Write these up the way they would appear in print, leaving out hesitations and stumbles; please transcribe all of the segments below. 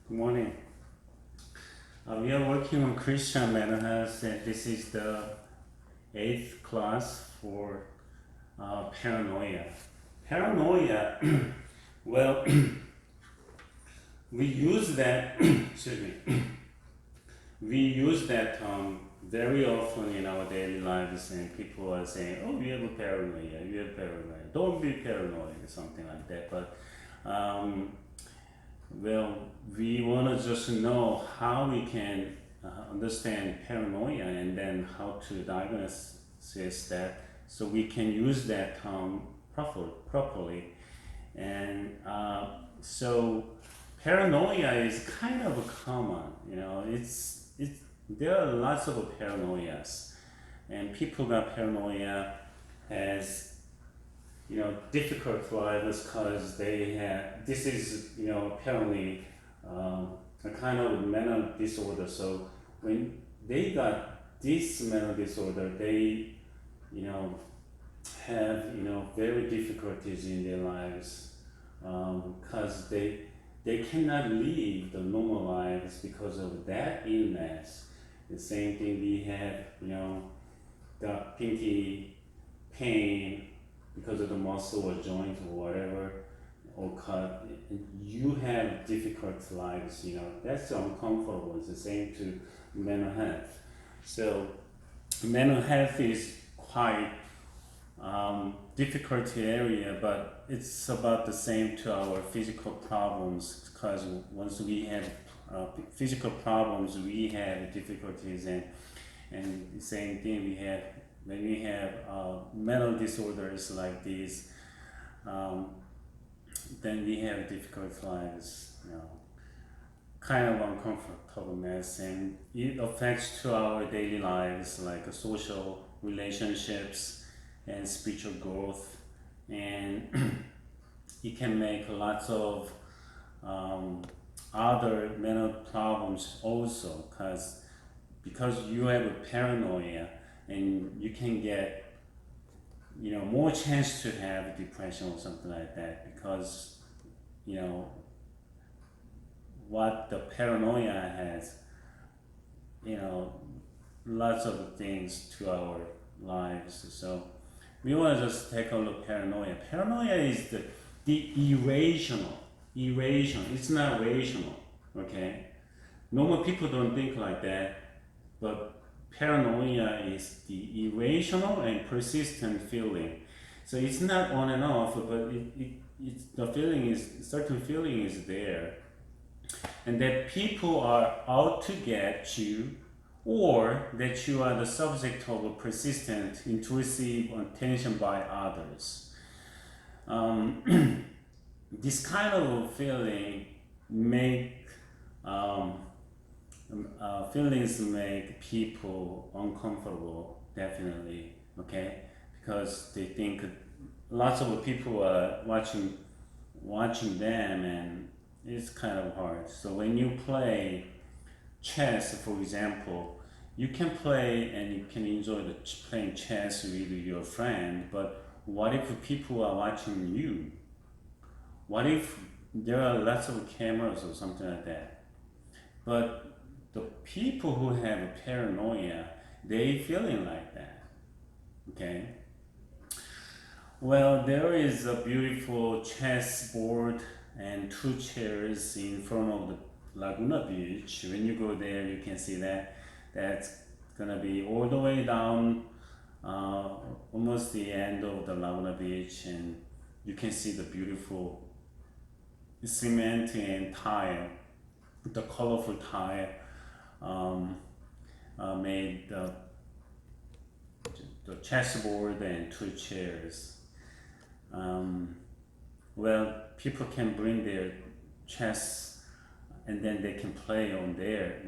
Good morning. We are working on Christian mental health, and this is the eighth class for paranoia. Paranoia, well, we use that, excuse me, we use that very often in our daily lives, and people are saying, oh, you have a paranoia, you have paranoia, don't be paranoid, something like that. But well, we want to just know how we can understand paranoia and then how to diagnose that so we can use that properly. And so paranoia is kind of common, there are lots of paranoias, and people got paranoia as difficult lives because they have this is apparently a kind of mental disorder. So when they got this mental disorder, they have very difficulties in their lives because they cannot live the normal lives because of that illness. The same thing we have, the pinky pain because of the muscle or joint or whatever, or cut. You have difficult lives, that's uncomfortable. It's the same to mental health. So mental health is quite difficult area, but it's about the same to our physical problems, because once we have physical problems, we have difficulties, and the same thing we have when we have mental disorders like this, then we have difficult lives, kind of uncomfortableness, and it affects to our daily lives like social relationships and spiritual growth, and it can make lots of other mental problems also, because you have a paranoia, and you can get more chance to have depression or something like that, because what the paranoia has, lots of things to our lives. So we want to just take a look at paranoia. Paranoia is the irrational. It's not rational. Okay, normal people don't think like that, but paranoia is the irrational and persistent feeling. So it's not on and off, but the feeling is, certain feeling is there, and that people are out to get you, or that you are the subject of a persistent intrusive attention by others. This kind of feeling feelings make people uncomfortable, definitely, okay? Because they think lots of people are watching them, and it's kind of hard. So when you play chess, for example, you can play and you can enjoy playing chess with your friend, but what if people are watching you? What if there are lots of cameras or something like that? But the people who have paranoia, they feeling like that, okay? Well, there is a beautiful chess board and two chairs in front of the Laguna Beach. When you go there, you can see that. That's gonna be all the way down, almost the end of the Laguna Beach, and you can see the beautiful cement and tile, the colorful tile made the chessboard and two chairs. Well, people can bring their chess and then they can play on there.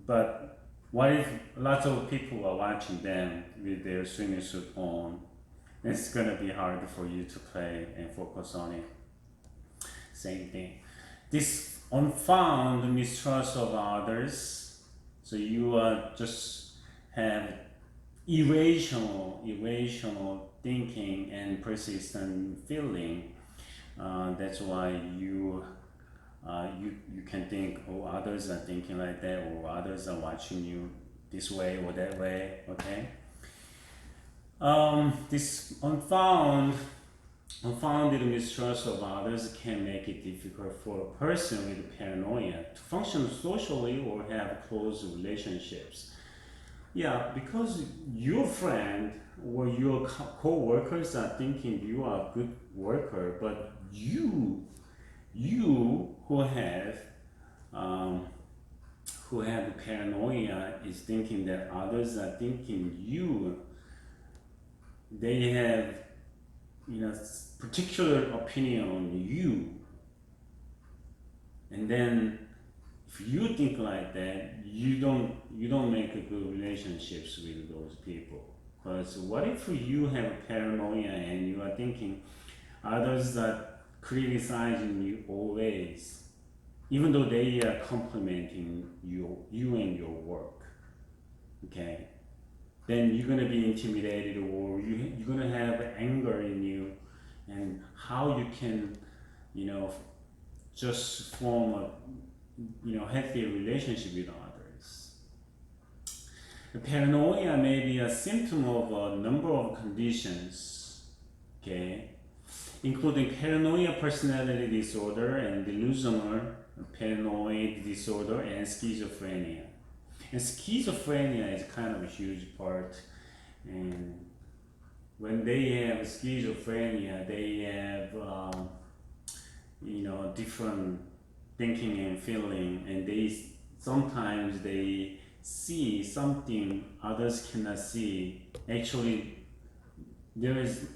But what if lots of people are watching them with their swimming suit on? It's gonna be hard for you to play and focus on it. Same thing. This unfound mistrust of others. So you just have irrational thinking and persistent feeling. That's why you you can think, oh, others are thinking like that, or others are watching you this way or that way. Okay. This unfounded mistrust of others can make it difficult for a person with paranoia to function socially or have close relationships. Yeah, because your friend or your co-workers are thinking you are a good worker, but you um, who have paranoia is thinking that others are thinking they have particular opinion on you, and then if you think like that, you don't make a good relationships with those people. Because what if you have paranoia and you are thinking others are criticizing you always, even though they are complimenting you and your work, okay? Then you're gonna be intimidated, or you're gonna have anger in you, and how you can, just form a, healthy relationship with others. The paranoia may be a symptom of a number of conditions, okay, including paranoia personality disorder and delusional paranoid disorder and schizophrenia. And schizophrenia is kind of a huge part. And when they have schizophrenia, they have different thinking and feeling, and sometimes they see something others cannot see. Actually, there is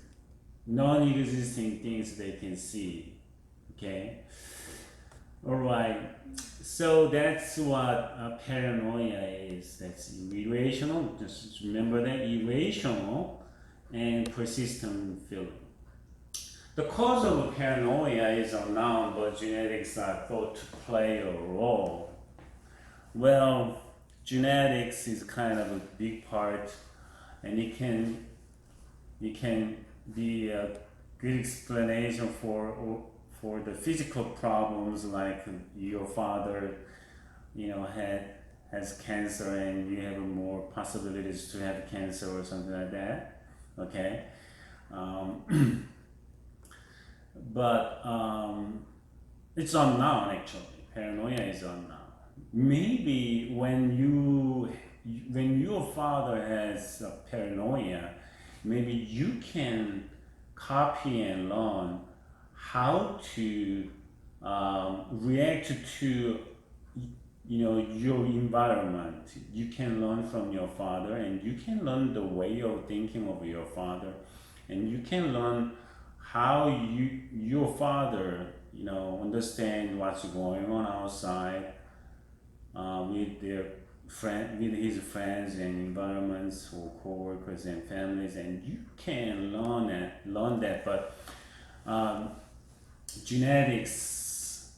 non-existing things they can see. Okay. All right. So that's what paranoia is. That's irrational. Just remember that, irrational and persistent feeling. The cause of paranoia is unknown, but genetics are thought to play a role. Well, genetics is kind of a big part, and it can be a good explanation for the physical problems, like your father, has cancer, and you have more possibilities to have cancer or something like that. Okay. But it's unknown actually. Paranoia is unknown. Maybe when your father has a paranoia, maybe you can copy and learn how to react to your environment. You can learn from your father, and you can learn the way of thinking of your father, and you can learn how your father understand what's going on outside with his friends and environments, or co-workers and families, and you can learn that. But genetics,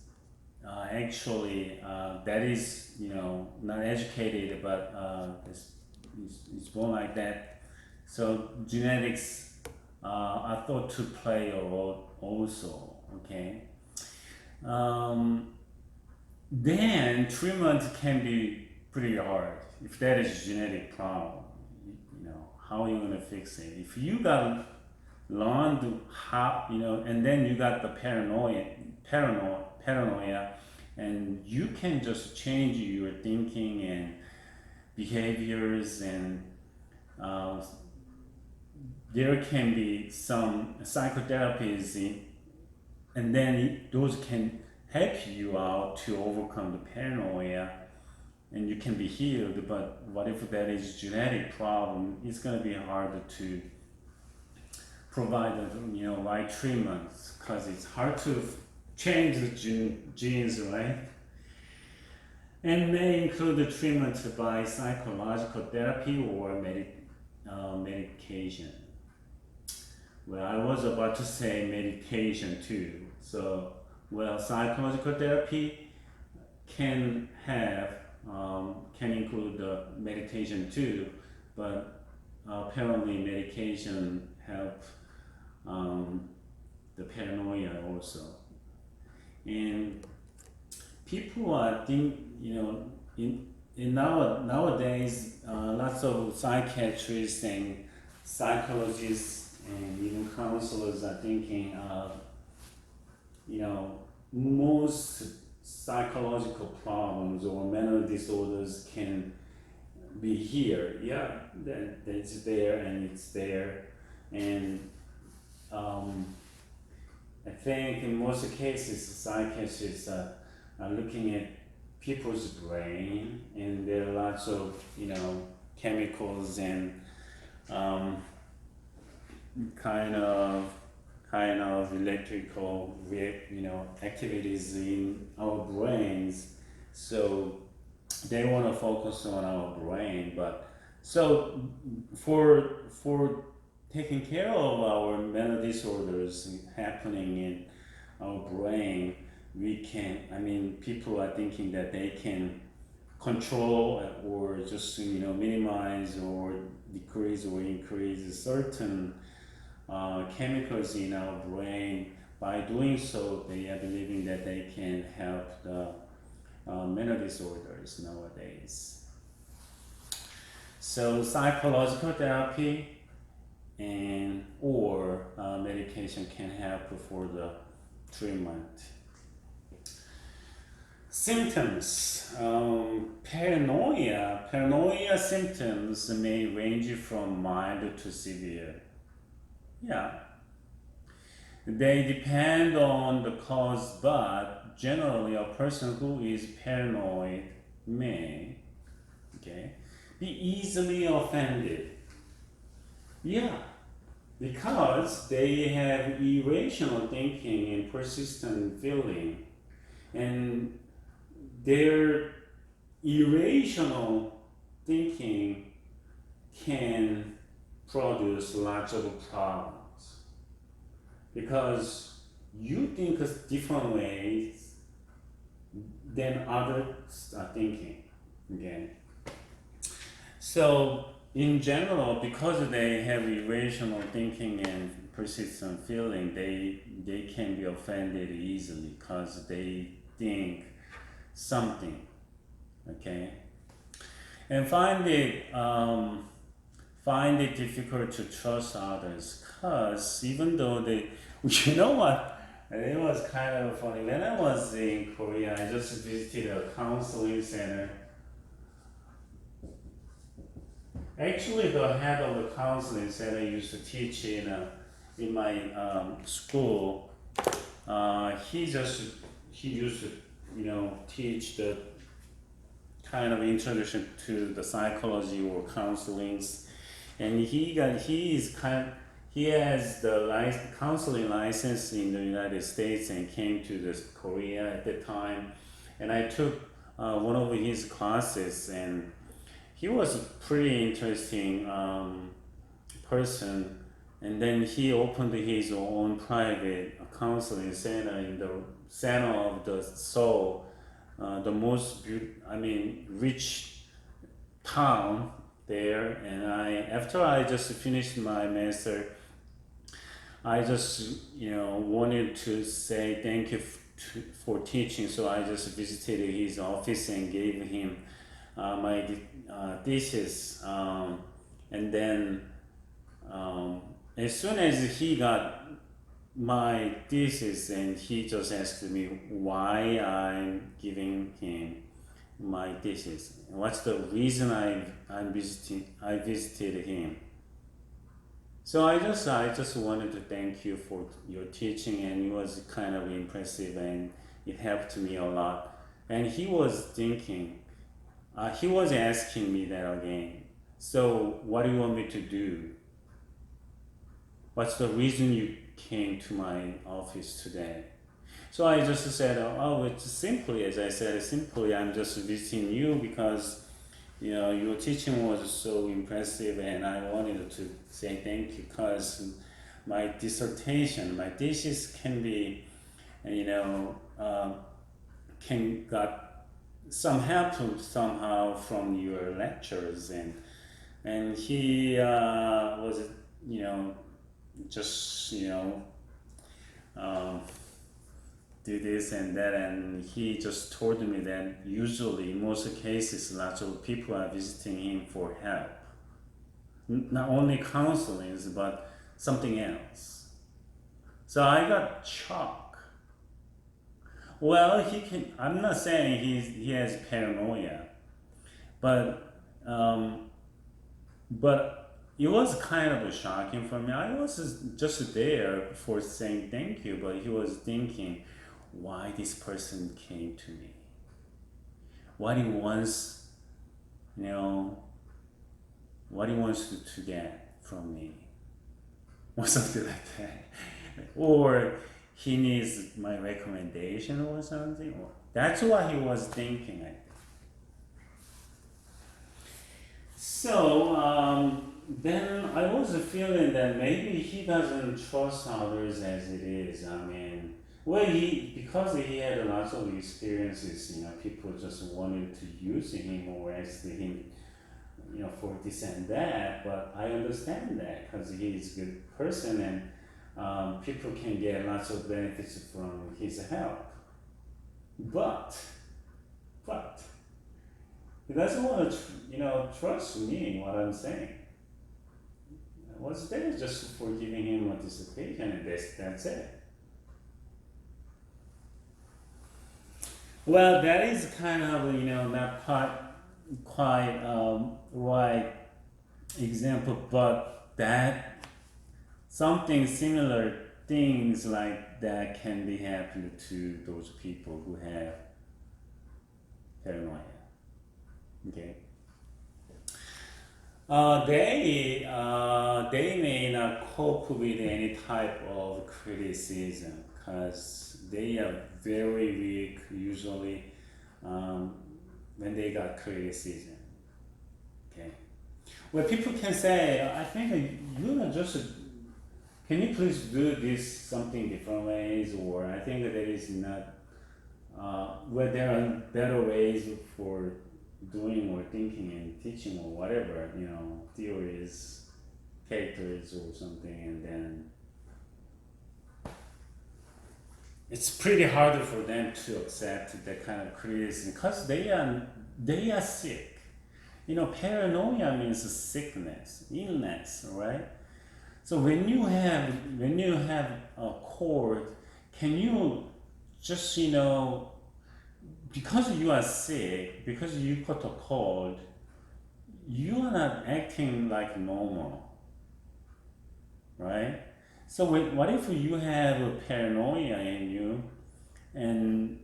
actually, that is not educated, but it's born like that. So genetics are thought to play a role also. Okay. Then treatment can be pretty hard if that is a genetic problem. How are you gonna fix it? If you got learned how, and then you got the paranoia, and you can just change your thinking and behaviors, and there can be some psychotherapies, and then those can help you out to overcome the paranoia, and you can be healed. But what if that is genetic problem? It's going to be harder to provide the right treatments, because it's hard to change the genes, right? And may include the treatment by psychological therapy or medication. Well, I was about to say meditation too. So, psychological therapy can include the meditation too, but apparently medication help the paranoia also. And people I think nowadays lots of psychiatrists and psychologists and even counselors are thinking most psychological problems or mental disorders can be here. Yeah, that's there and it's there, and I think in most cases psychiatrists are looking at people's brain, and there are lots of chemicals and kind of electrical activities in our brains. So they want to focus on our brain, but so for taking care of our mental disorders happening in our brain, we can, people are thinking that they can control or just minimize or decrease or increase certain chemicals in our brain. By doing so, they are believing that they can help the mental disorders nowadays. So psychological therapy and or medication can help for the treatment. Symptoms. Paranoia symptoms may range from mild to severe. Yeah. They depend on the cause, but generally a person who is paranoid may be easily offended. Yeah, because they have irrational thinking and persistent feeling, and their irrational thinking can produce lots of problems because you think a different ways than others are thinking. Okay, so in general, because they have irrational thinking and persistent feeling, they can be offended easily because they think something. Okay, and find it difficult to trust others because even though they, what, it was kind of funny. When I was in Korea, I just visited a counseling center. Actually, the head of the counseling center used to teach in my school. He used to teach the kind of introduction to the psychology or counselings, and he has the counseling license in the United States and came to this Korea at the time, and I took one of his classes, and he was a pretty interesting person. And then he opened his own private counseling center in the center of the Seoul, the most rich town there. And after I just finished my master, I just wanted to say thank you for teaching. So I just visited his office and gave him my thesis, and then as soon as he got my thesis, and he just asked me why I'm giving him my thesis, what's the reason I visited him. So I just wanted to thank you for your teaching, and it was kind of impressive and it helped me a lot. And he was thinking, he was asking me that again. So what do you want me to do? What's the reason you came to my office today? So I just said, it's simply, as I said, I'm just visiting you because your teaching was so impressive, and I wanted to say thank you because my thesis can be, can got some help somehow from your lectures, and he was just do this and that, and he just told me that usually in most cases lots of people are visiting him for help, not only counseling but something else. So I got shocked. Well, I'm not saying he has paranoia, but it was kind of shocking for me. I was just there for saying thank you, but he was thinking why this person came to me, what he wants, what he wants to get from me, or something like that, or he needs my recommendation or something. Or that's what he was thinking, I think. So then I was feeling that maybe he doesn't trust others as it is. I mean, well, because he had lots of experiences, people just wanted to use him or ask him, for this and that. But I understand that because he's a good person and people can get lots of benefits from his help. But he doesn't want to, trust me what I'm saying. I was there just for giving him a dissertation, and that's it. Well, that is kind of, not quite right example, but that something similar things like that can be happening to those people who have paranoia. Okay. They may not cope with any type of criticism because they are very weak usually when they got criticism. Okay. Well, people can say, I think can you please do this something different ways, or I think that there is not, there are better ways for doing or thinking and teaching or whatever, theories, characters or something, and then it's pretty hard for them to accept that kind of criticism because they are sick. Paranoia means sickness, illness, right? So when you have a cold, can you just because you are sick, because you caught a cold, you are not acting like normal, right? So what if you have a paranoia in you, and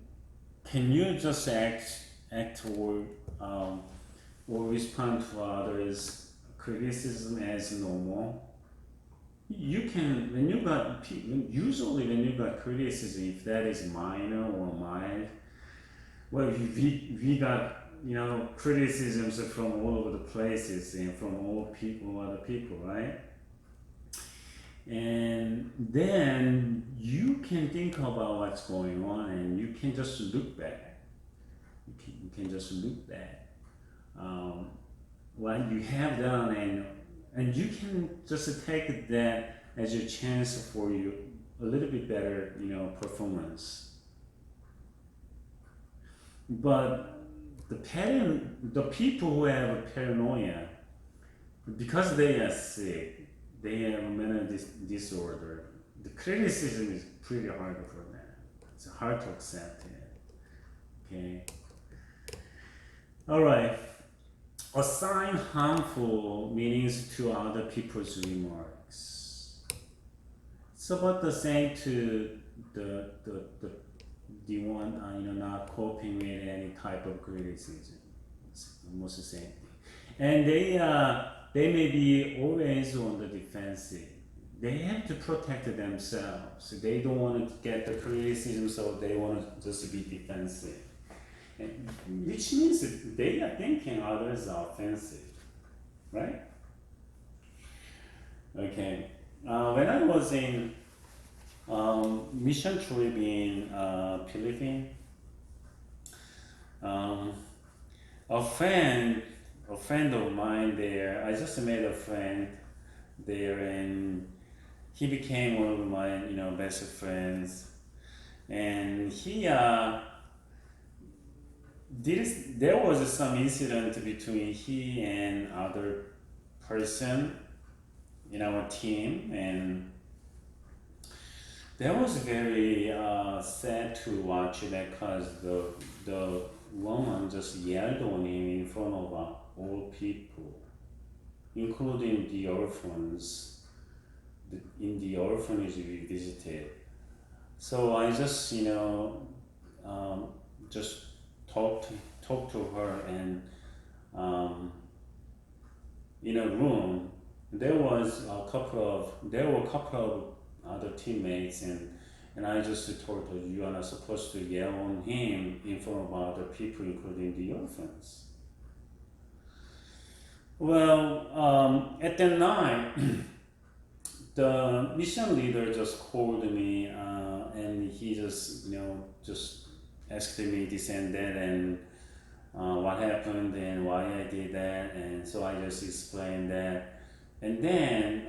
can you just act or respond to others' criticism as normal? You can usually when you got criticism, if that is minor or mild. Well, we got criticisms from all over the places and from other people, right? And then you can think about what's going on, and you can just look back. You can just look back what you have done, and you can just take that as a chance for you a little bit better, performance. But the people who have a paranoia, because they are sick, they have a mental disorder, the criticism is pretty hard for them. It's hard to accept it. Okay. All right. Assign harmful meanings to other people's remarks. It's about the same to the one not coping with any type of criticism. It's almost the same thing. And they may be always on the defensive. They have to protect themselves. They don't want to get the criticism, so they want to just be defensive. Which means that they are thinking others are offensive, right? Okay. When I was in mission trip in Philippines, a friend of mine there, I just met a friend there, and he became one of my best friends. and there was some incident between he and other person in our team, and that was very sad to watch that because the woman just yelled on him in front of all people, including the orphans in the orphanage we visited. So I just just talked to her, and in a room there were a couple of other teammates, and I just told her, you are not supposed to yell on him in front of other people, including the orphans. Well, at that night, the mission leader just called me, and he just asked me this and that, and what happened and why I did that, and so I just explained that, and then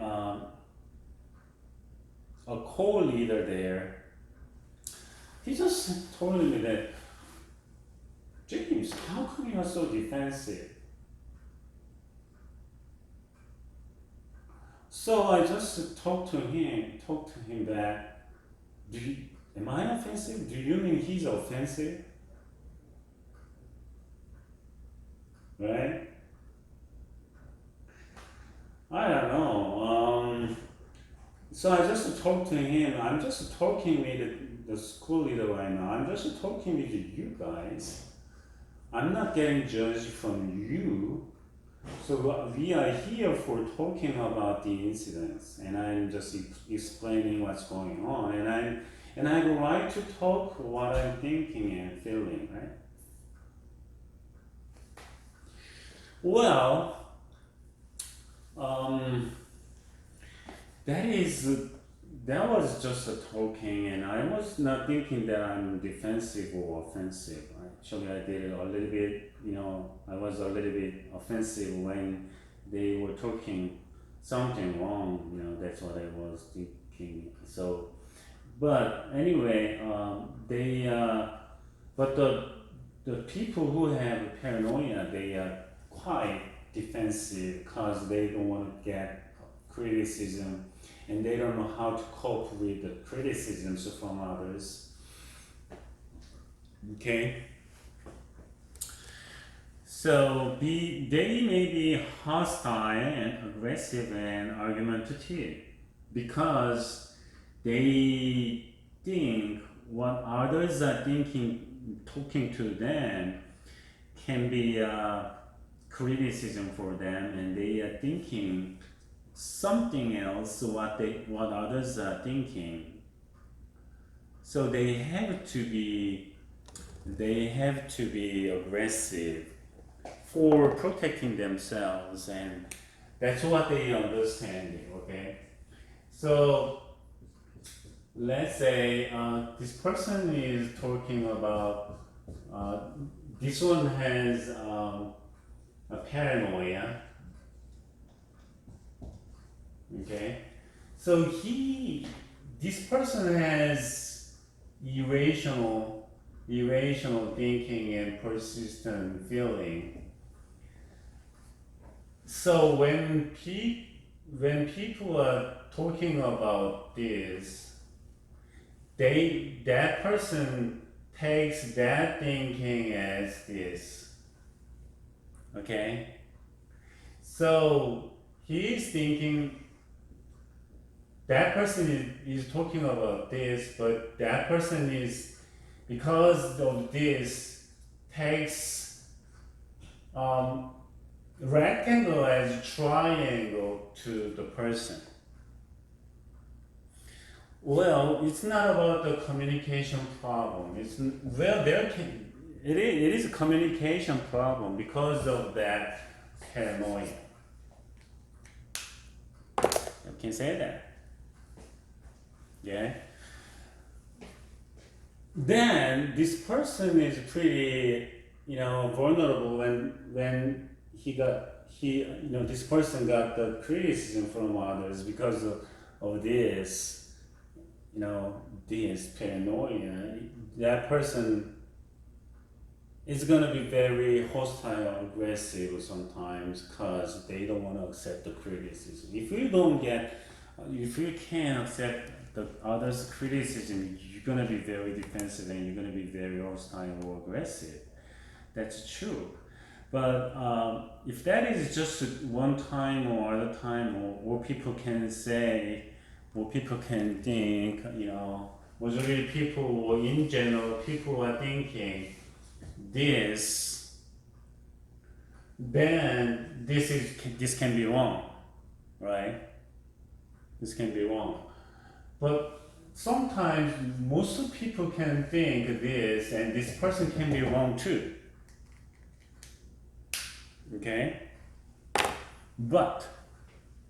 a co-leader there, he just told me that, James, how come you are so defensive? So I just talked to him that, am I offensive? Do you mean he's offensive? Right? I don't know. So I just talked to him. I'm just talking with the school leader right now. I'm just talking with you guys. I'm not getting judged from you. So we are here for talking about the incidents, and I'm just explaining what's going on, and I have a right to talk what I'm thinking and feeling, right? Well, that was just a talking, and I was not thinking that I'm defensive or offensive. Actually, I did it a little bit, I was a little bit offensive when they were talking something wrong, that's what I was thinking. So, but anyway, but the people who have paranoia, they are quite defensive because they don't want to get criticism, and they don't know how to cope with the criticisms from others. Okay? So they may be hostile and aggressive and argumentative because they think what others are thinking, talking to them, can be criticism for them, and they are thinking something else what others are thinking. So they have to be aggressive for protecting themselves, and that's what they understand. Okay, so let's say this person is talking about this one has a paranoia. Okay, so this person has irrational thinking and persistent feeling. So when people are talking about this, that person takes that thinking as this. Okay? So he is thinking that person is talking about this, but that person is, because of this, takes rectangle as triangle to the person. Well, it's not about the communication problem. It is a communication problem because of that paranoia. You can say that. Yeah. Then this person is pretty, vulnerable when this person got the criticism from others because of this. this paranoia, that person is gonna be very hostile, aggressive sometimes because they don't want to accept the criticism. If you can't accept the others' criticism, you're gonna be very defensive and you're gonna be very hostile or aggressive. That's true. But if that is just one time or other time, or people can say, or people can think, majority people, or in general, people are thinking this, then this can be wrong, right? This can be wrong. But sometimes most people can think this, and this person can be wrong too. Okay? But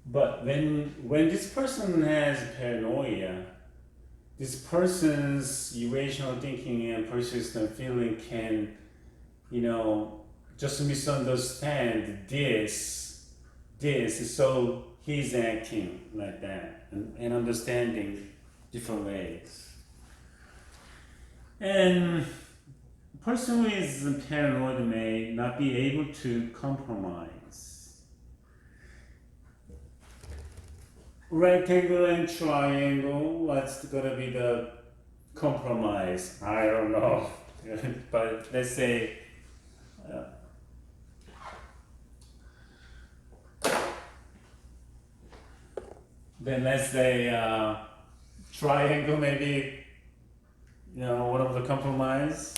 when this person has paranoia, this person's irrational thinking and persistent feeling can, just misunderstand this, so he's acting like that and understanding different ways. And a person who is paranoid may not be able to compromise. Rectangle and triangle, what's gonna be the compromise? I don't know. But let's say triangle maybe one of the compromise.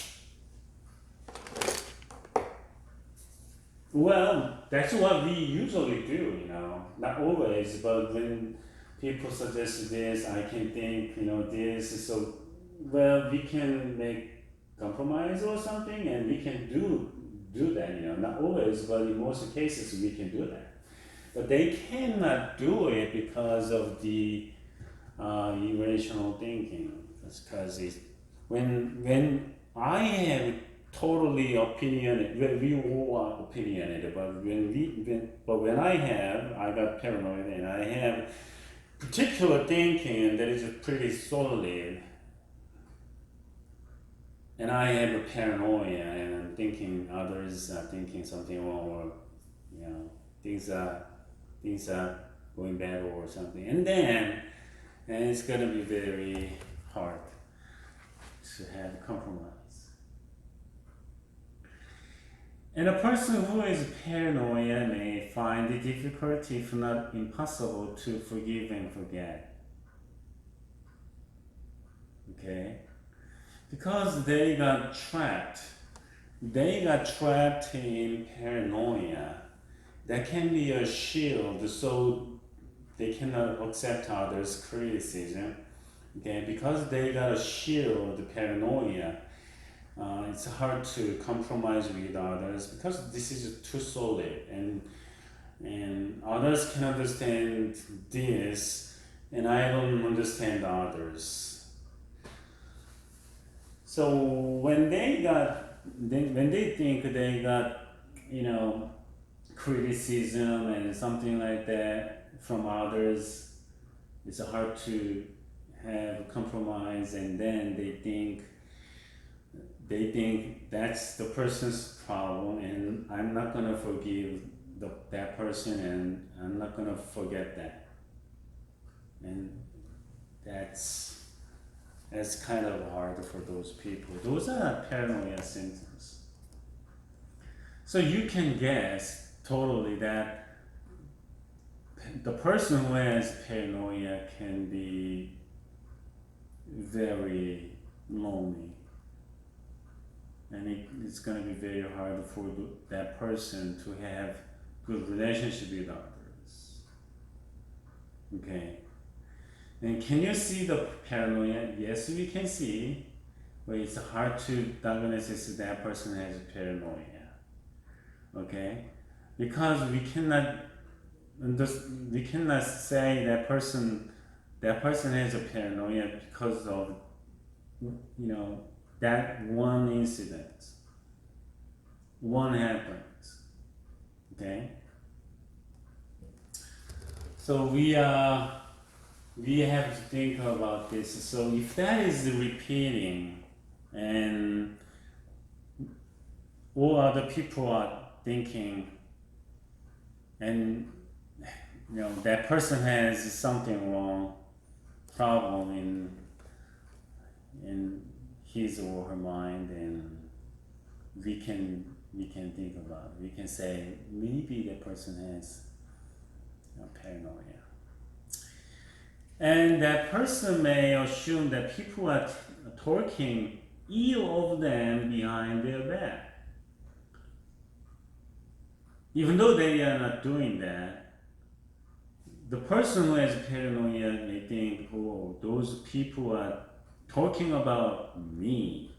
Well, that's what we usually do, not always, but when people suggest this, I can think, this, so, well, we can make compromise or something, and we can do that, not always, but in most cases we can do that. But they cannot do it because of the irrational thinking. That's because when I have totally opinionated, we all are opinionated, but when I got paranoid and I have particular thinking that is pretty solid, and I have a paranoia and I'm thinking others are thinking something wrong, or things are going bad or something, and it's gonna be very hard to have compromise. And a person who is paranoia may find it difficult, if not impossible, to forgive and forget. Okay? Because they got trapped in paranoia. That can be a shield, so they cannot accept others' criticism. Okay? Because they got a shield, paranoia, it's hard to compromise with others because this is too solid, and others can understand this, and I don't understand others. So when they think they got criticism and something like that from others, it's hard to have compromise, and then they think that's the person's problem, and I'm not gonna forgive that person, and I'm not gonna forget that, and that's kind of hard for those people. Those are paranoia symptoms. So you can guess totally that the person who has paranoia can be very lonely. And it's going to be very hard for that person to have good relationship with others. Okay. And can you see the paranoia? Yes, we can see, but it's hard to diagnose that person has paranoia. Okay, because we cannot say that person has a paranoia because of that one incident. One happens. Okay? So we are we have to think about this. So if that is repeating and all other people are thinking and that person has something wrong, problem in his or her mind, and we can think about it. We can say maybe that person has paranoia, and that person may assume that people are talking ill of them behind their back, even though they are not doing that. The person who has paranoia may think, oh, those people are talking about me.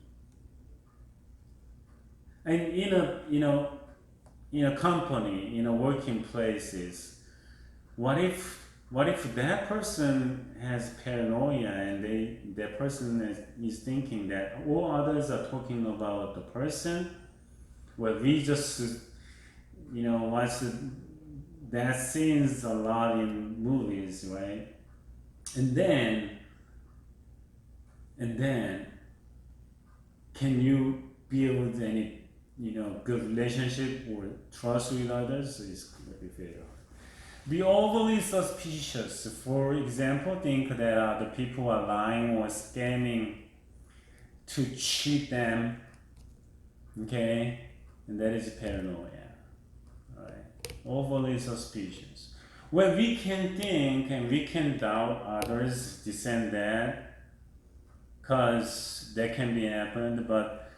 And in a company, in a working places, what if that person has paranoia and that person is thinking that all others are talking about the person, well, we just watch that scenes a lot in movies, right? And then can you build any good relationship or trust with others? Is very very hard. Be overly suspicious. For example, think that the people are lying or scamming to cheat them. Okay, and that is paranoia. Overly suspicious. Well, we can think and we can doubt others, this and that, because that can be happened, but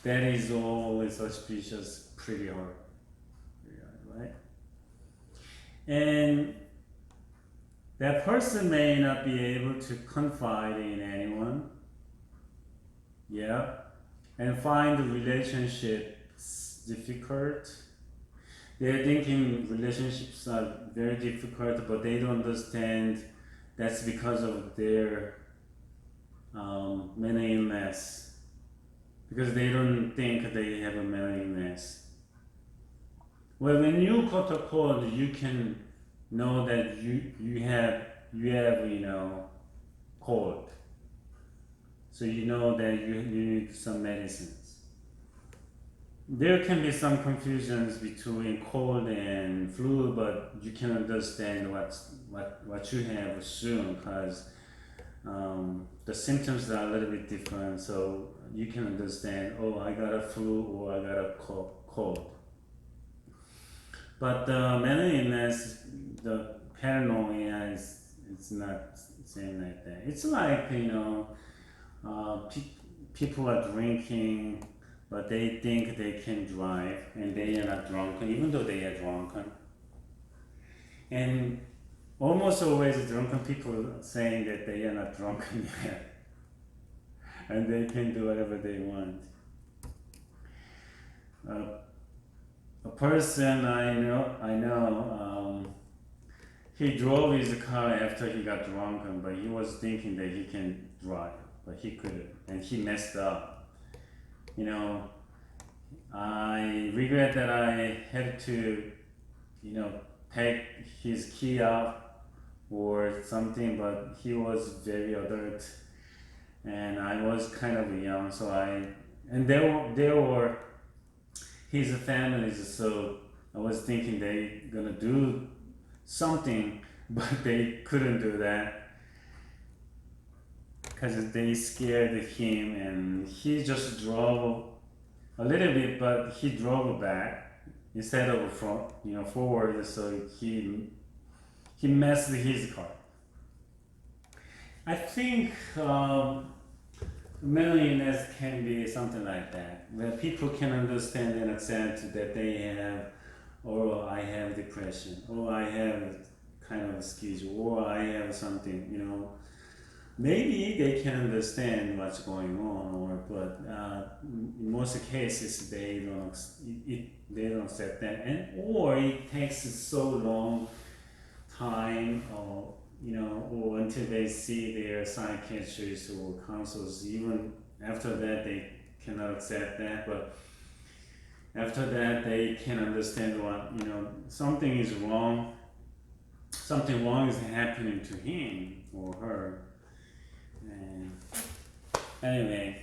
that is always suspicious, pretty hard, right? And that person may not be able to confide in anyone, and find the relationships difficult. They're thinking relationships are very difficult, but they don't understand that's because of their mental illness, because they don't think they have a mental illness. Well, when you caught a cold, you can know that you have cold, so you know that you need some medicines. There can be some confusions between cold and flu, but you can understand what you have soon, because the symptoms are a little bit different, so you can understand, oh, I got a flu or I got a cold. But the mental illness, the paranoia it's not the same like that. It's like people are drinking, but they think they can drive, and they are not drunken, even though they are drunken. And almost always drunken people are saying that they are not drunken yet, and they can do whatever they want. A person I know, he drove his car after he got drunken, but he was thinking that he can drive, but he couldn't, and he messed up. I regret that I had to, take his key out or something, but he was very alert, and I was kind of young, so there were his families, so I was thinking they gonna do something, but they couldn't do that because they scared him, and he just drove a little bit, but he drove back instead of forward, so he messed his car. I think mental illness can be something like that, where people can understand and accept that they have, or I have depression, or I have kind of a schedule, or I have something, maybe they can understand what's going on, but in most cases they don't accept that, or it takes so long time, or until they see their psychiatrist or counselors. Even after that, they cannot accept that, but after that they can understand what, something is wrong. Something wrong is happening to him or her. And anyway,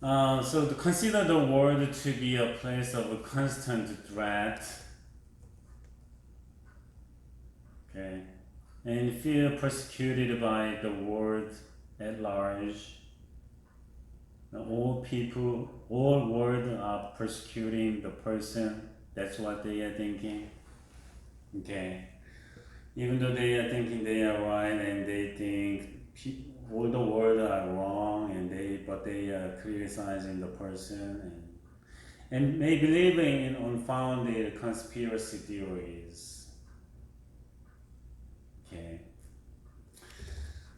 so to consider the world to be a place of a constant threat, okay, and feel persecuted by the world at large. All people, all world are persecuting the person. That's what they are thinking. Okay, even though they are thinking they are right and they think all the world are wrong, but they are criticizing the person and may believing in unfounded conspiracy theories. Okay.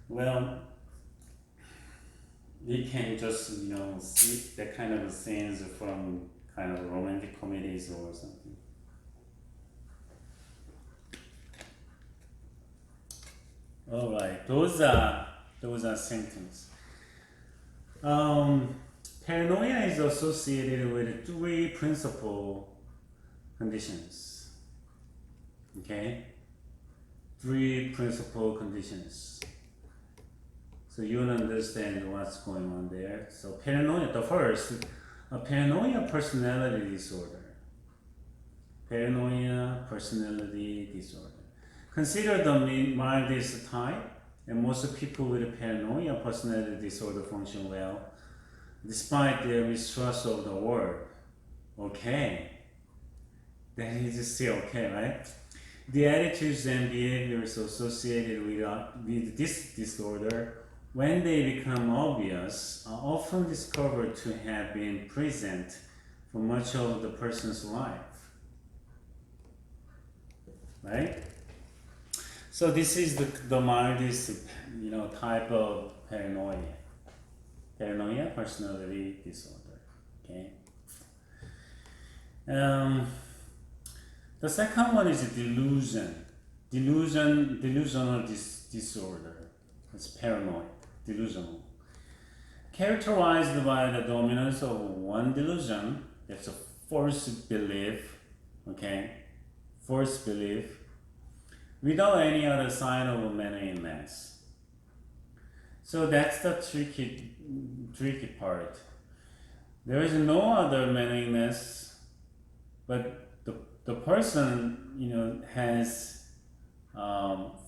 Well, we can just see that kind of scenes from kind of romantic comedies or something. All right, those are symptoms. Paranoia is associated with three principal conditions. Okay, three principal conditions. So you'll understand what's going on there. So paranoia, the first, a paranoia personality disorder. Paranoia personality disorder. Consider the mildest type, and most people with paranoia personality disorder function well, despite their mistrust of the world. Okay, that is still okay, right? The attitudes and behaviors associated with this disorder, when they become obvious, are often discovered to have been present for much of the person's life. Right? So this is the mildest, type of paranoia. Paranoia personality disorder. Okay. The second one is delusion. Delusional disorder. It's paranoid, delusional. Characterized by the dominance of one delusion, that's a false belief, okay? False belief, without any other sign of meaninglessness. So that's the tricky part. There is no other meaninglessness, but the person, has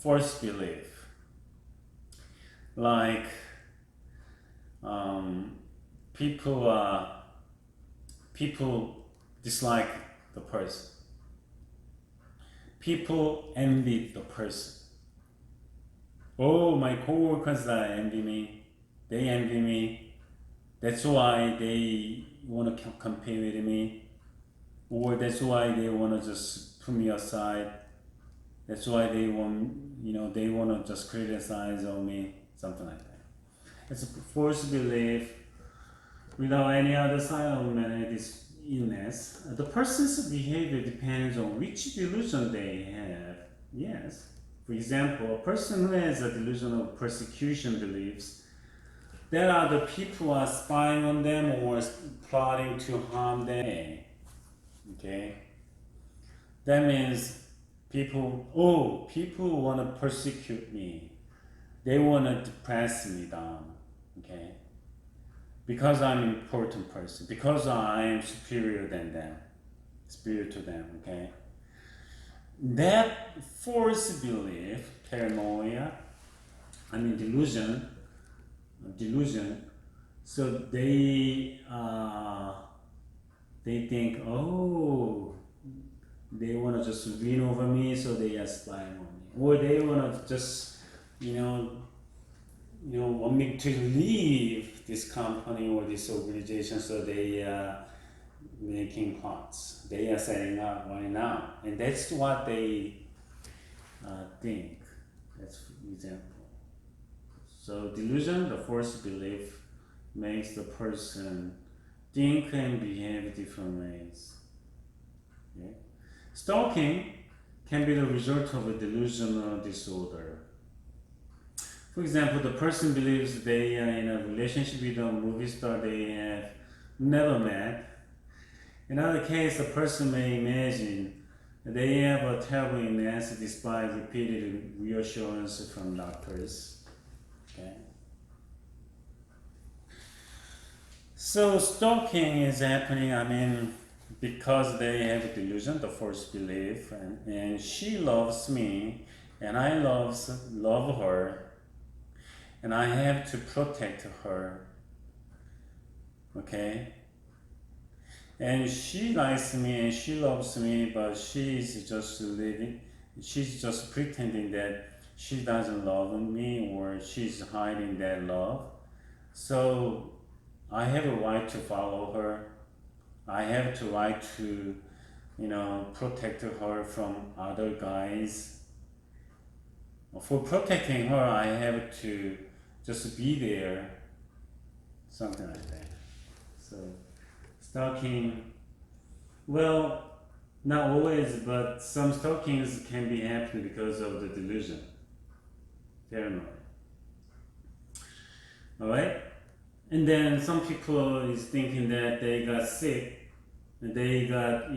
false belief. Like people dislike the person. People envy the person. Oh, my coworkers envy me. They envy me. That's why they want to compete with me. Or that's why they want to just put me aside. That's why they want to just criticize on me. Something like that. It's a false belief without any other sign of illness. The person's behavior depends on which delusion they have. Yes. For example, a person who has a delusion of persecution beliefs that other people are spying on them or plotting to harm them. Okay? That means people want to persecute me. They want to depress me down. Okay? Because I'm an important person, because I am superior to them, okay? That false belief, paranoia, delusion, so they think, they want to just win over me, so they are spying on me. Or they want to just, want me to leave this company or this organization, so they are making plots. They are setting up right now, and that's what they think. That's an example. So delusion, the false belief, makes the person think and behave different ways. Okay? Stalking can be the result of a delusional disorder. For example, the person believes they are in a relationship with a movie star they have never met. In other case, the person may imagine they have a terrible illness despite repeated reassurance from doctors. Okay. So stalking is happening, because they have a delusion, the false belief, and she loves me, and I love her, and I have to protect her. Okay? And she likes me and she loves me, but she's just pretending that she doesn't love me, or she's hiding that love. So I have a right to follow her. I have the right to, protect her from other guys. For protecting her, I have to just be there. Something like that. So, stalking, well, not always, but some stalkings can be happening because of the delusion, paranoia. Alright? And then some people is thinking that they got sick, and they got,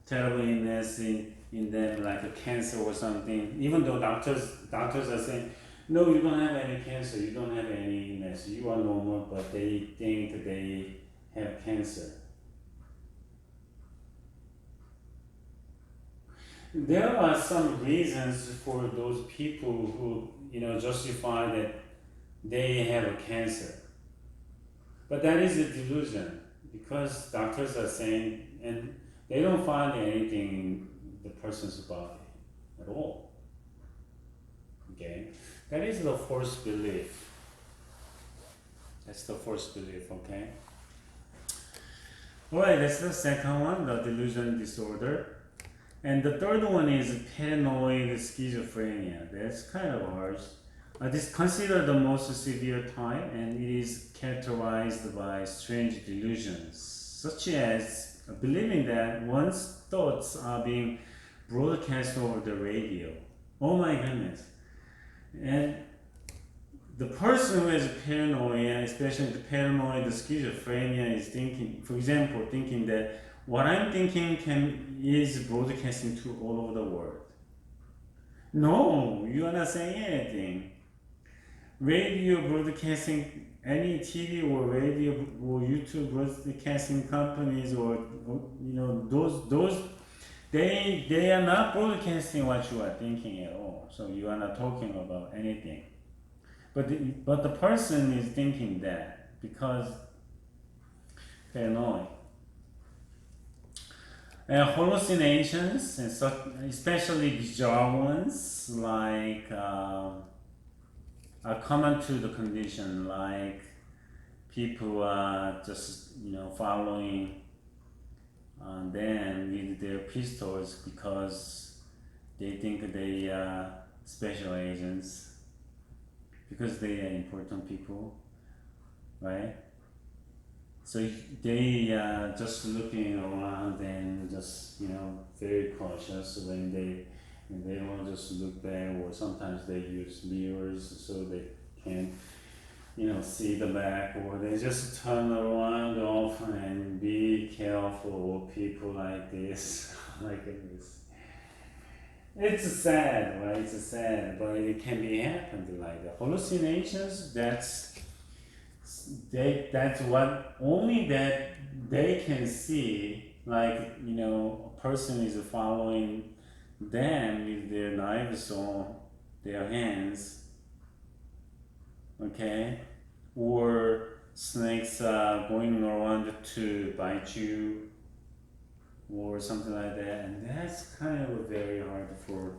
terrible illness in them, like a cancer or something. Even though doctors are saying, no, you don't have any cancer, you don't have any illness, you are normal, but they think they have cancer. There are some reasons for those people who, justify that they have a cancer. But that is a delusion, because doctors are saying, and they don't find anything in the person's body at all. Okay? That is the false belief. That's the false belief, okay? Alright, that's the second one, the delusion disorder. And the third one is paranoid schizophrenia. That's kind of hard. This is considered the most severe type, and it is characterized by strange delusions, such as believing that one's thoughts are being broadcast over the radio. Oh my goodness. And the person who has paranoia, especially the paranoid schizophrenia, is thinking, for example, thinking that what I'm thinking is broadcasting to all over the world. No, you are not saying anything. Radio broadcasting, any TV or radio or YouTube broadcasting companies, or those they are not broadcasting what you are thinking at all. So you are not talking about anything. But the person is thinking that because paranoid. And hallucinations, and such, especially bizarre ones, like are common to the condition, like people are just following them with their pistols because they think they are special agents, because they are important people, right? So they are just looking around and just very cautious when they don't just look back, or sometimes they use mirrors so they can see the back, or they just turn around often and be careful of people like this. Like this. It's sad, right? It's sad, but it can be happened like that. Hallucinations, that's what only that they can see, like a person is following them with their knives on their hands, okay, or snakes are going around to bite you or something like that. And that's kind of very hard for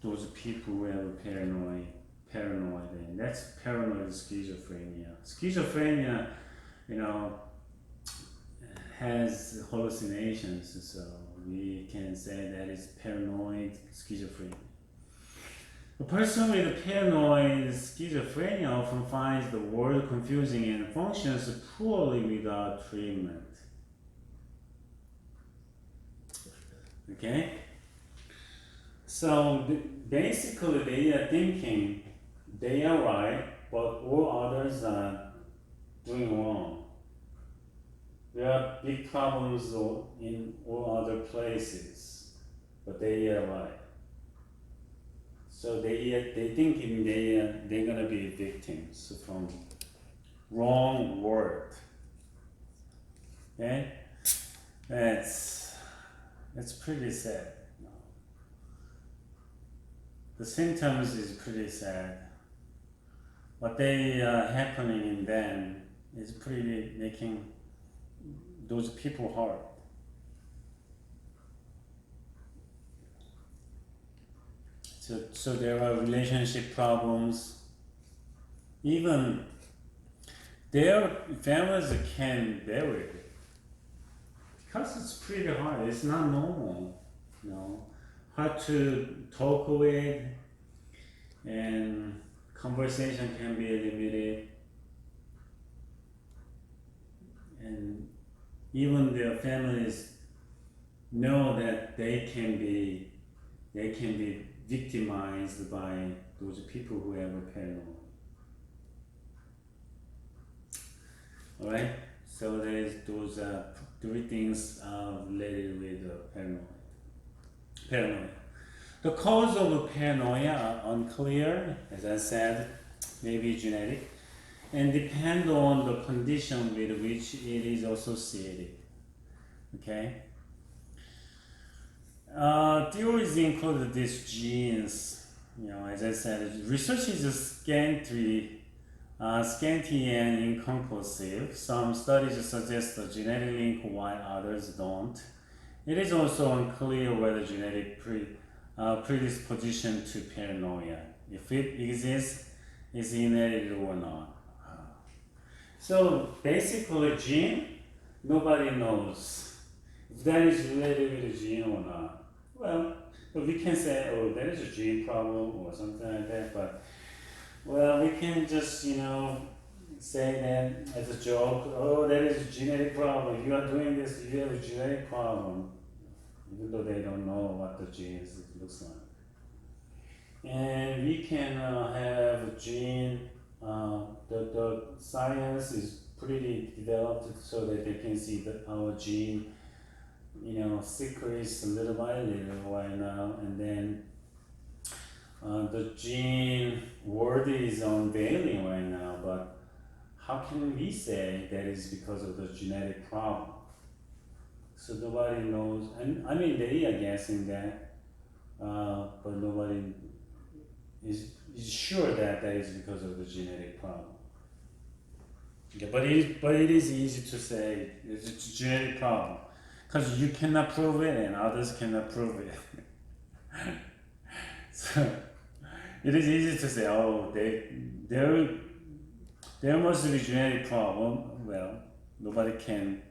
those people who have paranoid, and that's paranoid schizophrenia. Schizophrenia, has hallucinations, so we can say that is paranoid schizophrenia. A person with paranoid schizophrenia often finds the world confusing and functions poorly without treatment. Okay? So basically, they are thinking they are right, but all others are doing wrong. There are big problems in all other places, but they are right. So they thinking they're gonna be victims from wrong word. Okay, that's pretty sad. The symptoms is pretty sad. What they are happening in them is pretty making those people hurt. So there are relationship problems. Even their families can bear it because it's pretty hard. It's not normal, hard to talk with, and conversation can be limited, and even their families know that they can be victimized by those people who have a paranoia. All right, so there's those three things related with paranoia. The cause of paranoia are unclear, as I said, maybe genetic, and depend on the condition with which it is associated. Okay. Theories include these genes. As I said, research is scanty and inconclusive. Some studies suggest a genetic link while others don't. It is also unclear whether genetic predisposition to paranoia, if it exists, is inherited or not. So basically, gene, nobody knows if that is related with a gene or not. Well, we can say, oh, that is a gene problem or something like that, but we can just, say that as a joke, oh, that is a genetic problem. If you are doing this, you have a genetic problem, even though they don't know what the genes looks like. And we can have a gene, the science is pretty developed so that they can see that our gene secretes little by little right now, and then the gene word is unveiling right now, but how can we say that is because of the genetic problem? So nobody knows, and I mean they are guessing that, but nobody is sure that is because of the genetic problem. Yeah, but it is easy to say it's a genetic problem, because you cannot prove it and others cannot prove it. So it is easy to say, oh, there must be a genetic problem. Well, nobody can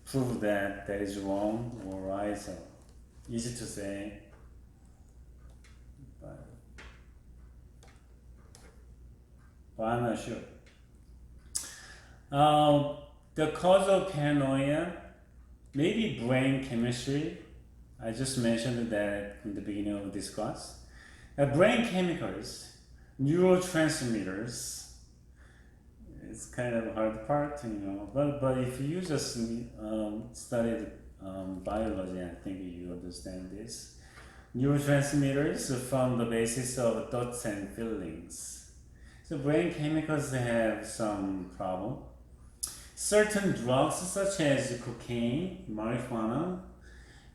prove that is wrong or right, so easy to say. But I'm not sure. The cause of paranoia, maybe brain chemistry. I just mentioned that in the beginning of this class. Brain chemicals, neurotransmitters. It's kind of a hard part, but if you just studied biology, I think you understand this. Neurotransmitters form the basis of thoughts and feelings. So brain chemicals have some problem. Certain drugs such as cocaine, marijuana,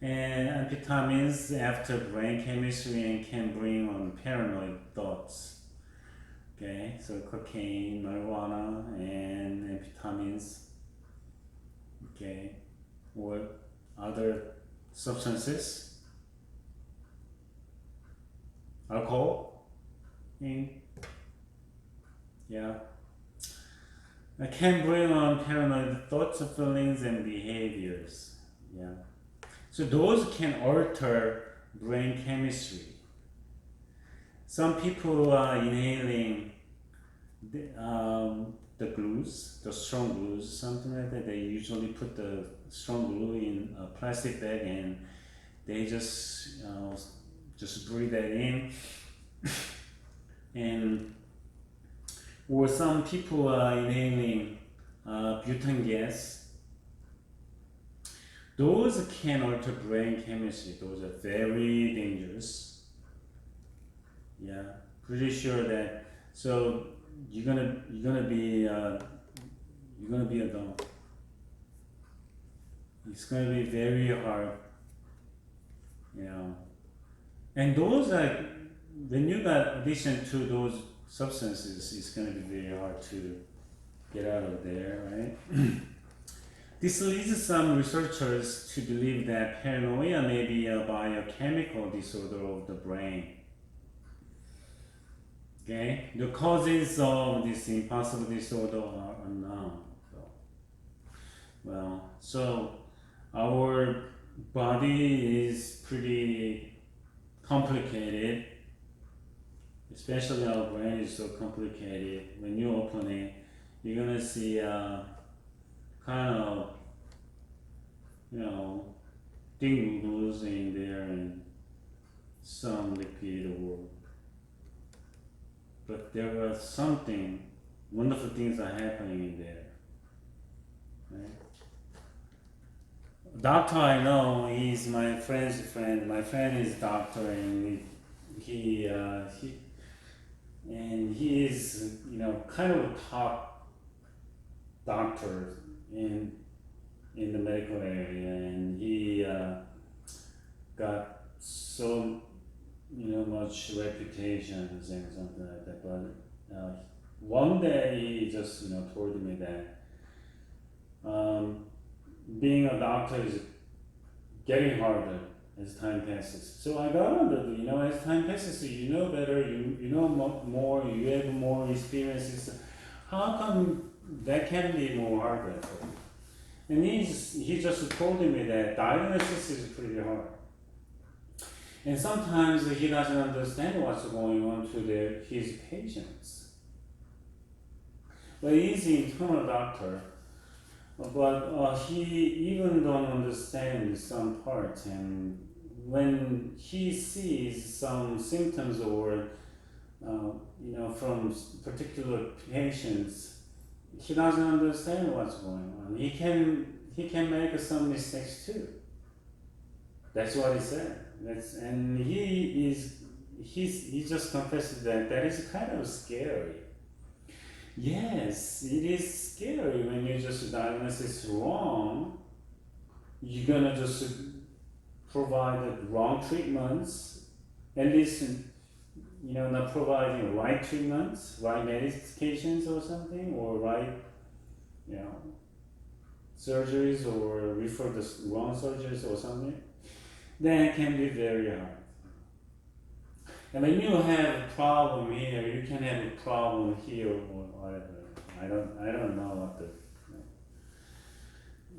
and amphetamines after brain chemistry and can bring on paranoid thoughts. Okay, so cocaine, marijuana, and amphetamines. Okay, or other substances. Alcohol. Yeah. I can bring on paranoid thoughts, feelings, and behaviors. Yeah. So those can alter brain chemistry. Some people are inhaling the glues, the strong glues, something like that. They usually put the strong glue in a plastic bag and they just Just breathe that in. And or some people are inhaling butane gas. Those can alter brain chemistry. Those are very dangerous. Yeah, pretty sure that. So you're gonna be a dog. It's gonna be very hard, you know. And those are when you got addiction to those substances, it's gonna be very hard to get out of there, right? This leads some researchers to believe that paranoia may be a biochemical disorder of the brain. Okay, the causes of this impossible disorder are unknown. So our body is pretty complicated, especially our brain is so complicated. When you open it, you're gonna see kind of, thing noodles in there and some liquid or, but there are something, wonderful things are happening in there, right? Doctor I know, he's my friend's friend. My friend is doctor, and he is kind of a top doctor in the medical area, and he got so much reputations and something like that. But one day he just told me that being a doctor is getting harder as time passes. So I got on as time passes, you know better, you know more, you have more experiences. How come that can be more harder for you? And he just told me that diagnosis is pretty hard. And sometimes he doesn't understand what's going on to his patients. But he's an internal doctor. But he even don't understand some parts, and when he sees some symptoms or from particular patients, he doesn't understand what's going on. He can make some mistakes too. That's what he said. And he just confessed that is kind of scary. Yes, it is scary when you just diagnose it wrong. You're gonna just provide the wrong treatments, at least not providing right treatments, right medications or something, or right surgeries, or refer the wrong surgeries or something. Then it can be very hard. And when you have a problem here, you can have a problem here or whatever. I don't know what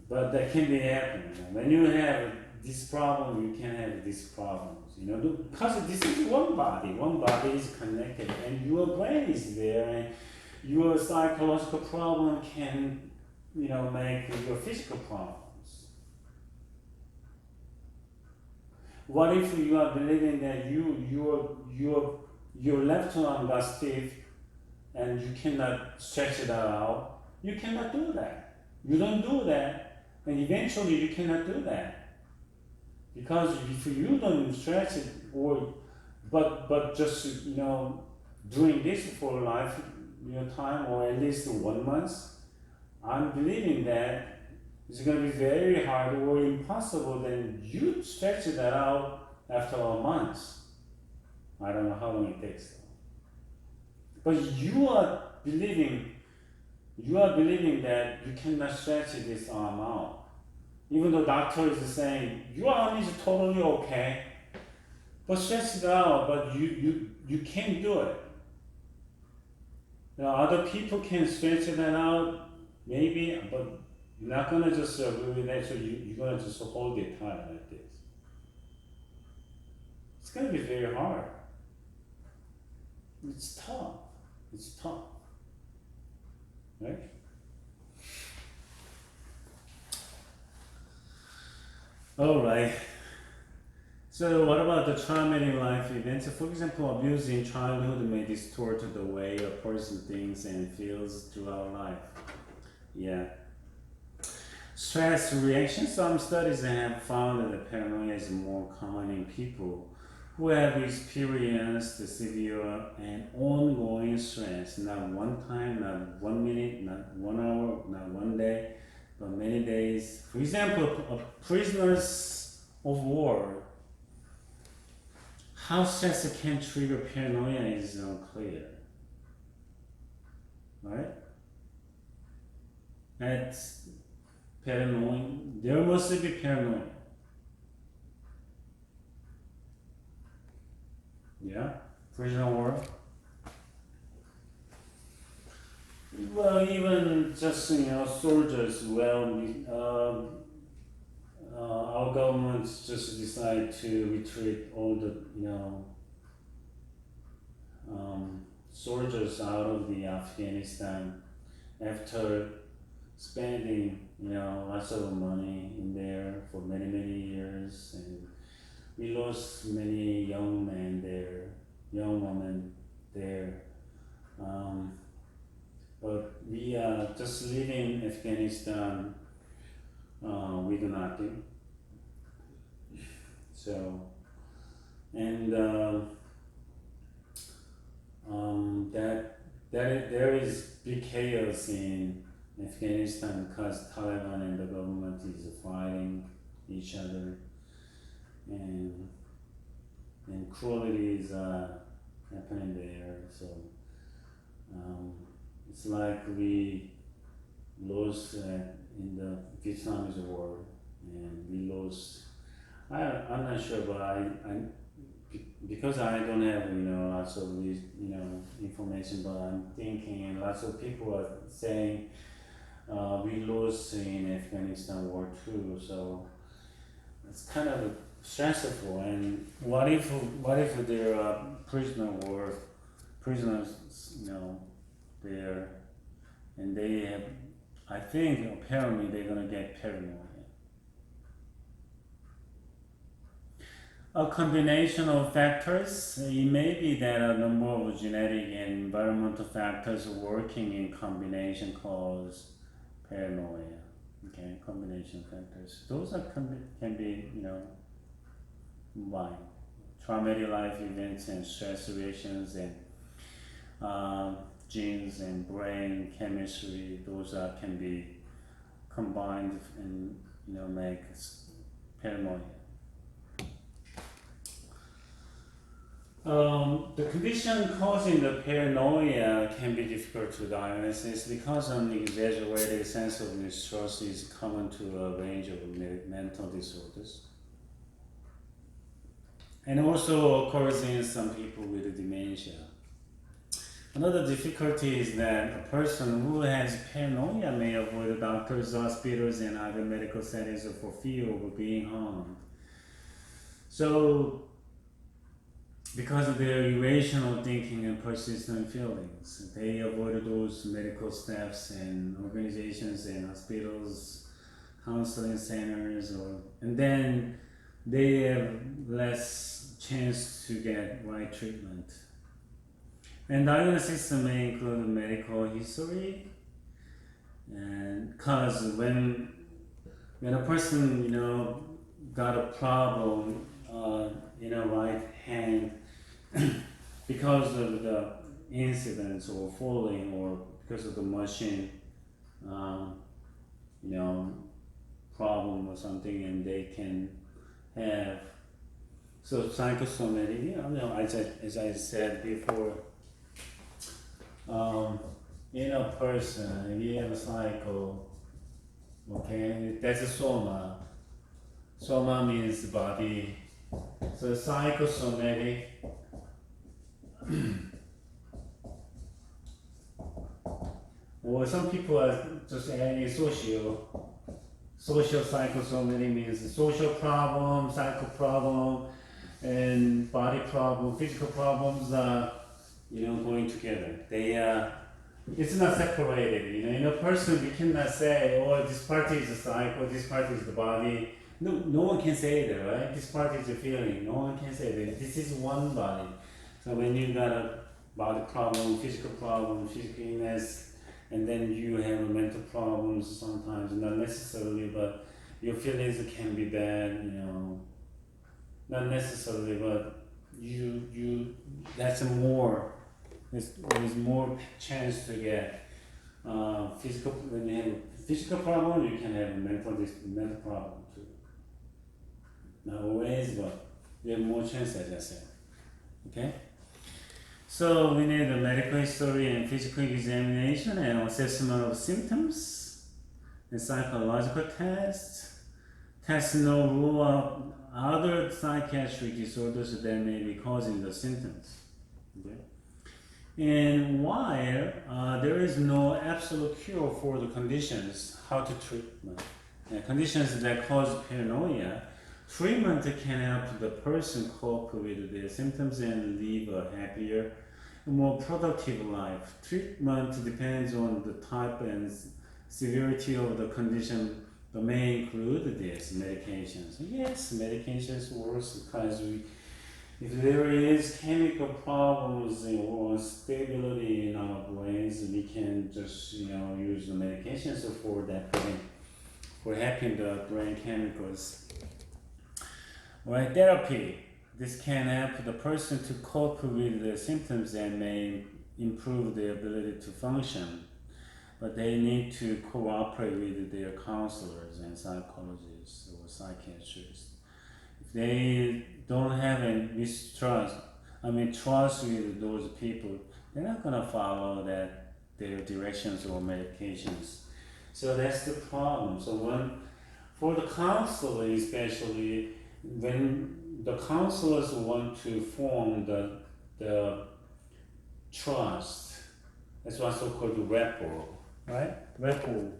but that can be happening. When you have this problem, you can have these problems. Because this is one body. One body is connected, and your brain is there, and your psychological problem can, make your physical problems. What if you are believing that your left arm got stiff and you cannot stretch it out? You cannot do that. You don't do that, and eventually you cannot do that. Because if you don't stretch it, but just doing this for time, or at least 1 month, I'm believing that it's going to be very hard or impossible. Then you stretch that out after a month. I don't know how long it takes. But you are believing that you cannot stretch this arm out. Even though doctor is saying your arm is totally okay, but stretch it out, but you can't do it. Other people can stretch that out, maybe, but you're not gonna just agree with that, so you're gonna just hold it tight like this. It's gonna be very hard. It's tough. It's tough. Right? Alright. So what about the traumatic life events? For example, abuse in childhood may distort the way a person thinks and feels throughout life. Yeah. Stress reaction. Some studies have found that paranoia is more common in people who have experienced severe and ongoing stress, not one time, not 1 minute, not 1 hour, not 1 day, but many days. For example, prisoners of war. How stress can trigger paranoia is unclear. Right? That's paranoia. There must be paranoia. Yeah? Prisoner of war. Well, even just soldiers. Our governments just decide to retreat all the soldiers out of the Afghanistan after spending lots of money in there for many years, and we lost many young men there, young women there. But we are just leaving Afghanistan with nothing. So, and there is big chaos in Afghanistan because Taliban and the government is fighting each other, and cruelties are happening there. So it's like we lost in the Vietnamese war, and we lost. I'm not sure, but because I don't have lots of information, but I'm thinking lots of people are saying we lost in Afghanistan war too. So it's kind of stressful. And what if there are prisoners there, and they have, I think apparently they're gonna get paranoid. A combination of factors. It may be that a number of genetic and environmental factors working in combination cause paranoia. Okay, combination factors. Those can be combined. Traumatic life events and stress reactions and genes and brain chemistry. Those can be combined and make paranoia. The condition causing the paranoia can be difficult to diagnose because an exaggerated sense of mistrust is common to a range of mental disorders, and also occurs in some people with dementia. Another difficulty is that a person who has paranoia may avoid doctors, hospitals, and other medical settings for fear of being harmed. So, because of their irrational thinking and persistent feelings, they avoid those medical staffs and organizations and hospitals, counseling centers, and then they have less chance to get right treatment. And diagnosis may include medical history, and because when a person got a problem right hand because of the incidents or falling or because of the machine problem or something, and they can have psychosomatic, as I said before, in a person, if you have a cycle, okay, that's a soma. Soma means body. So psychosomatic or some people are just adding social psychosomatic means social problem, psycho problem, and body problem, physical problems are going together. They it's not separated. In a person we cannot say, oh, this part is the psycho, this part is the body. no one can say that, right? This part is a feeling. No one can say that. This is one body. So when you got a body problem, physical illness, and then you have mental problems sometimes, not necessarily, but your feelings can be bad, not necessarily, but that's there's more chance to get physical. When you have a physical problem, you can have a mental problem too. Not always, but you have more chance, as I said. Okay. So we need a medical history and physical examination and assessment of symptoms and psychological tests. Tests no rule out other psychiatric disorders that may be causing the symptoms. Okay? And while there is no absolute cure for the conditions, how to treat them, conditions that cause paranoia, treatment can help the person cope with their symptoms and live a happier, more productive life. Treatment depends on the type and severity of the condition, but may include this medications. Yes, medications works because if there is chemical problems or stability in our brains, we can just use the medications for that brain, for helping the brain chemicals. Right, therapy. This can help the person to cope with the symptoms and may improve their ability to function. But they need to cooperate with their counselors and psychologists or psychiatrists. If they don't have trust with those people, they're not gonna follow their directions or medications. So that's the problem. So for the counselor especially, when the counselors want to form the trust, that's what's so-called rapport, right? Rapport.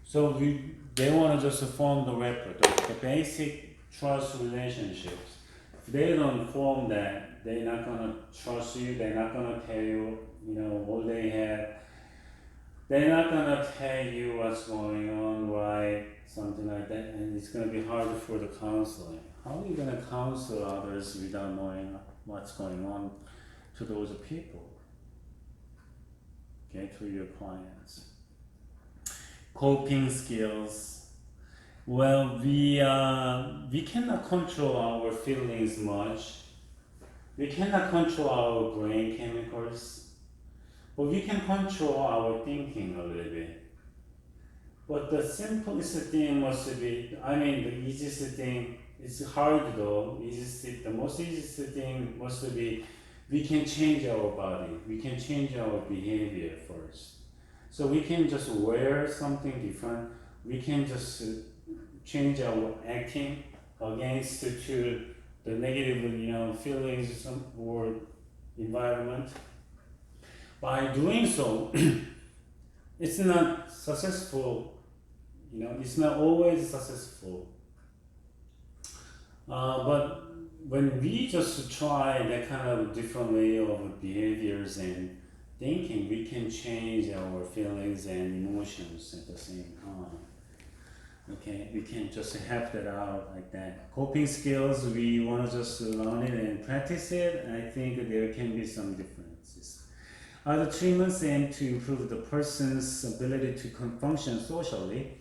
So they want to just form the rapport, the basic trust relationships. If they don't form that, they're not gonna trust you. They're not gonna tell you, all they have. They're not gonna tell you what's going on, right? Something like that, and it's gonna be harder for the counseling. How are you gonna counsel others without knowing what's going on to those people? Okay, to your clients. Coping skills. Well, we cannot control our feelings much. We cannot control our brain chemicals. But we can control our thinking a little bit. But the simplest thing must be, the easiest thing, it's hard though, the most easiest thing must be, we can change our body, we can change our behavior first. So we can just wear something different, we can just change our acting against to the negative feelings or environment. By doing so, it's not successful, it's not always successful. But when we just try that kind of different way of behaviors and thinking, we can change our feelings and emotions at the same time. Okay, we can just help that out like that. Coping skills, we want to just learn it and practice it. I think there can be some differences. Other treatments aim to improve the person's ability to function socially.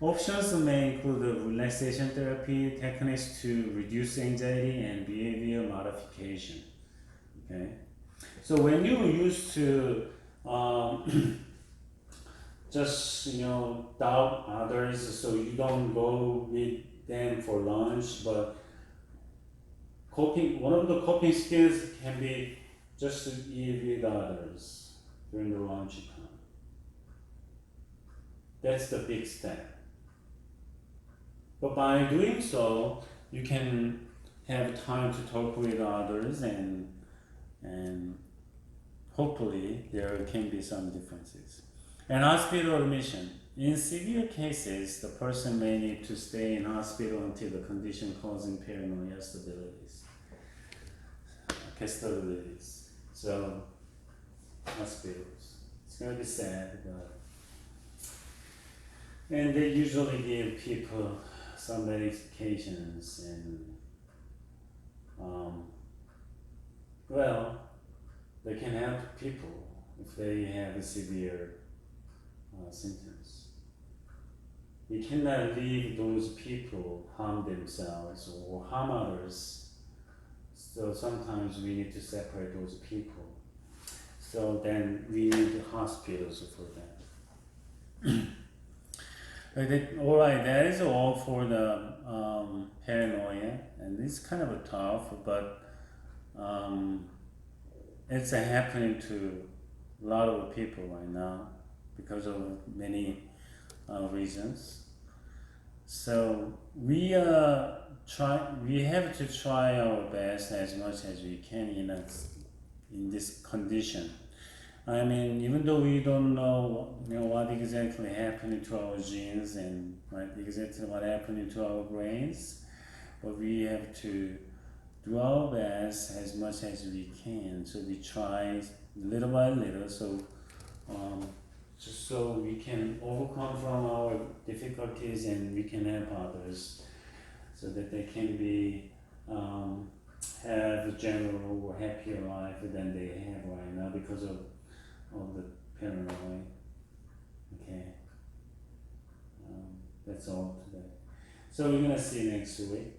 Options may include relaxation therapy, techniques to reduce anxiety, and behavior modification. Okay, so when you used to just doubt others, so you don't go with them for lunch, but one of the coping skills can be just to eat with others during the lunch time. That's the big step. But by doing so, you can have time to talk with others and hopefully there can be some differences. And hospital admission. In severe cases, the person may need to stay in hospital until the condition causing paranoia stabilities. So, hospitals. It's It's gonna be sad, but and they usually give people some medications and well, they can help people if they have severe symptoms. We cannot leave those people harm themselves or harm others. So sometimes we need to separate those people. So then we need hospitals for that. Alright, that is all for the paranoia, and it's kind of tough, but it's happening to a lot of people right now because of many reasons. So we have to try our best as much as we can in this condition. I mean, even though we don't know, what exactly happening to our genes and exactly what happening to our brains, but we have to do our best as much as we can. So we try little by little, so just so we can overcome from our difficulties and we can help others, so that they can be have a general or happier life than they have right now because of the paranoia. Okay, that's all today. So we're gonna see you next week.